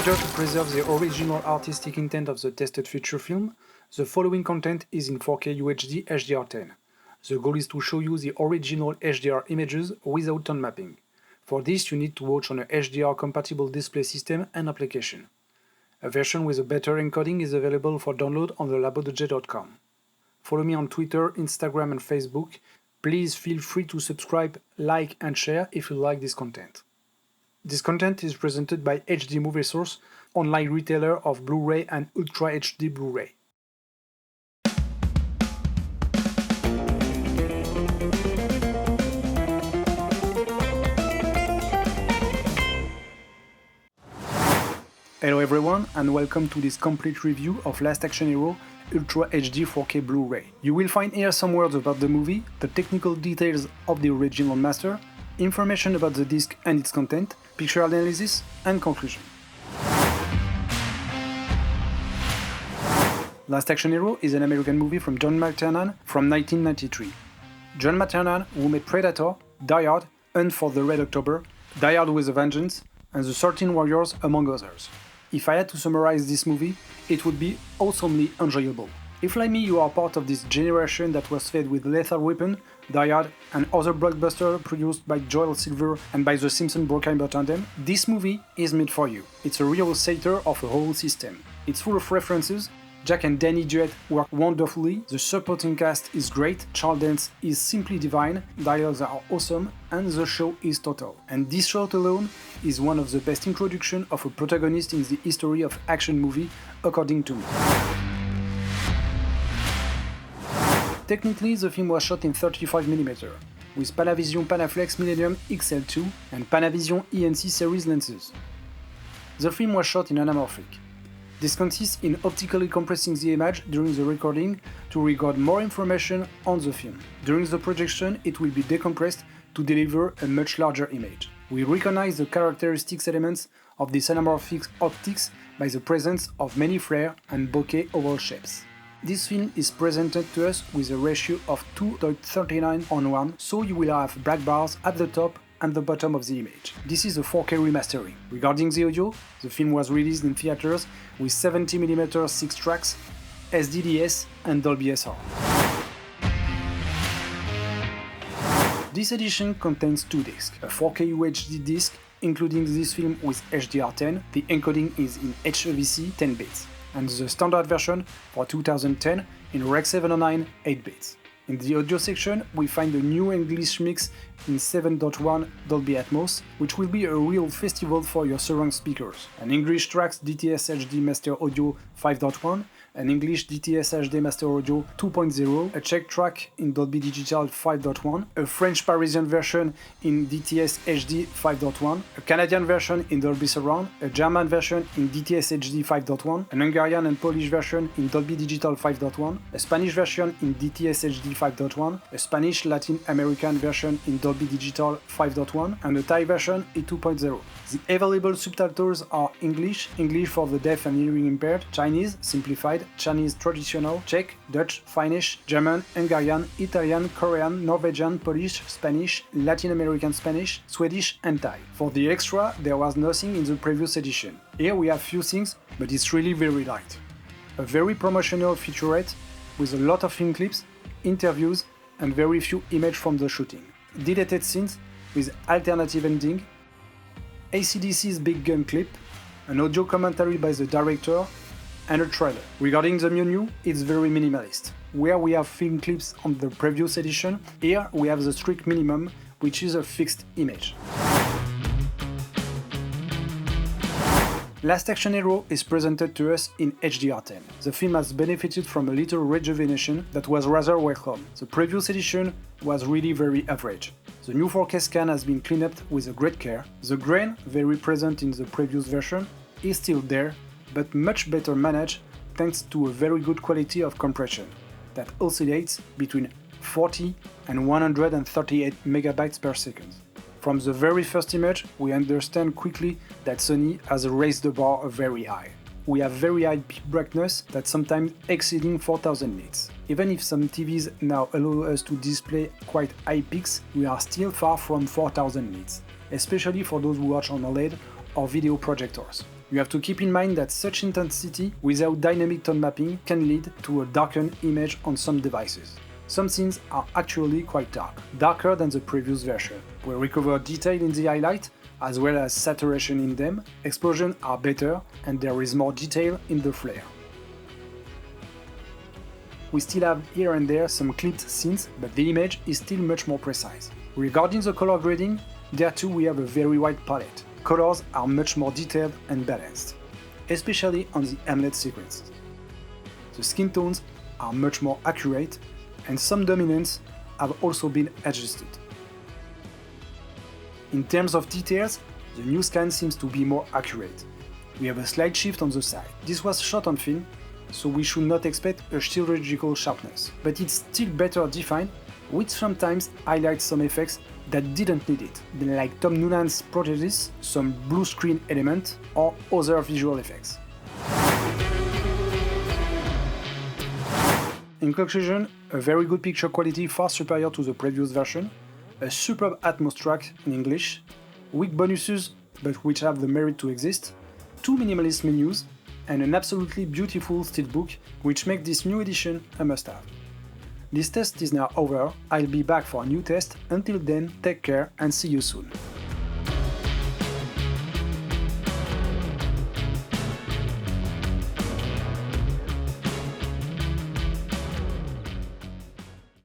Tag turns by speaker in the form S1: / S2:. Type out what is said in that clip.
S1: order to preserve the original artistic intent of the tested feature film, the following content is in 4K UHD HDR10. The goal is to show you the original HDR images without tone mapping. For this you need to watch on a HDR compatible display system and application. A version with a better encoding is available for download on the labodj.com. Follow me on Twitter, Instagram and Facebook. Please feel free to subscribe, like and share if you like this content. This content is presented by HD Movie Source, online retailer of Blu-ray and Ultra HD Blu-ray. Hello everyone and welcome to this complete review of Last Action Hero Ultra HD 4K Blu-ray. You will find here some words about the movie, the technical details of the original master, information about the disc and its content, picture analysis and conclusion. Last Action Hero is an American movie from John McTiernan from 1993. John McTiernan, who made Predator, Die Hard, Hunt for the Red October, Die Hard with a Vengeance, and The 13 Warriors, among others. If I had to summarize this movie, it would be awesomely enjoyable. If like me you are part of this generation that was fed with Lethal Weapon, Die Hard and other blockbusters produced by Joel Silver and by the Simpson Bruckheimer tandem, this movie is made for you. It's a real satyr of a whole system. It's full of references. Jack and Danny Duet work wonderfully, the supporting cast is great, Charles Dance is simply divine, dialogues are awesome, and the show is total. And this shot alone is one of the best introductions of a protagonist in the history of action movie, according to me. Technically, the film was shot in 35mm, with Panavision Panaflex Millennium XL2 and Panavision ENC series lenses. The film was shot in anamorphic. This consists in optically compressing the image during the recording to record more information on the film. During the projection, it will be decompressed to deliver a much larger image. We recognize the characteristic elements of this anamorphic optics by the presence of many flare and bokeh oval shapes. This film is presented to us with a ratio of 2.39:1, so you will have black bars at the top and the bottom of the image. This is a 4K remastering. Regarding the audio, the film was released in theaters with 70mm 6 tracks, SDDS and Dolby SR. This edition contains two discs, a 4K UHD disc including this film with HDR10, the encoding is in HEVC 10 bits, and the standard version for 2010 in Rec 709 8 bits. In the audio section, we find a new English mix in 7.1 Dolby Atmos, which will be a real festival for your surround speakers. An English tracks DTS HD Master Audio 5.1, an English DTS HD Master Audio 2.0, a Czech track in Dolby Digital 5.1, a French Parisian version in DTS HD 5.1, a Canadian version in Dolby Surround, a German version in DTS HD 5.1, an Hungarian and Polish version in Dolby Digital 5.1, a Spanish version in DTS HD 5.1, a Spanish Latin American version in Dolby Digital 5.1, and a Thai version in 2.0. The available subtitles are English, English for the deaf and hearing impaired, Chinese, simplified, Chinese traditional, Czech, Dutch, Finnish, German, Hungarian, Italian, Korean, Norwegian, Polish, Spanish, Latin American Spanish, Swedish and Thai. For the extra, there was nothing in the previous edition. Here we have few things, but it's really very light. A very promotional featurette with a lot of film clips, interviews and very few images from the shooting. Deleted scenes with alternative ending, AC/DC's Big Gun clip, an audio commentary by the director, and a trailer. Regarding the menu, it's very minimalist. Where we have film clips on the previous edition, here we have the strict minimum, which is a fixed image. Last Action Hero is presented to us in HDR10. The film has benefited from a little rejuvenation that was rather welcome. The previous edition was really very average. The new 4K scan has been cleaned up with a great care. The grain, very present in the previous version, is still there, but much better managed thanks to a very good quality of compression that oscillates between 40 and 138 megabytes per second. From the very first image, we understand quickly that Sony has raised the bar very high. We have very high peak brightness that sometimes exceeding 4000 nits. Even if some TVs now allow us to display quite high peaks, we are still far from 4000 nits, especially for those who watch on OLED or video projectors. You have to keep in mind that such intensity without dynamic tone mapping can lead to a darkened image on some devices. Some scenes are actually quite dark, darker than the previous version. We recover detail in the highlight, as well as saturation in them, explosions are better, and there is more detail in the flare. We still have here and there some clipped scenes, but the image is still much more precise. Regarding the color grading, there too we have a very wide palette. Colors are much more detailed and balanced, especially on the Hamlet sequence. The skin tones are much more accurate, and some dominants have also been adjusted. In terms of details, the new scan seems to be more accurate. We have a slight shift on the side. This was shot on film, so we should not expect a chirurgical sharpness, but it's still better defined, which sometimes highlights some effects that didn't need it, like Tom Noonan's prosthesis, some blue screen element, or other visual effects. In conclusion, a very good picture quality far superior to the previous version, a superb Atmos track in English, weak bonuses but which have the merit to exist, 2 minimalist menus, and an absolutely beautiful steelbook which make this new edition a must-have. This test is now over, I'll be back for a new test, until then take care and see you soon.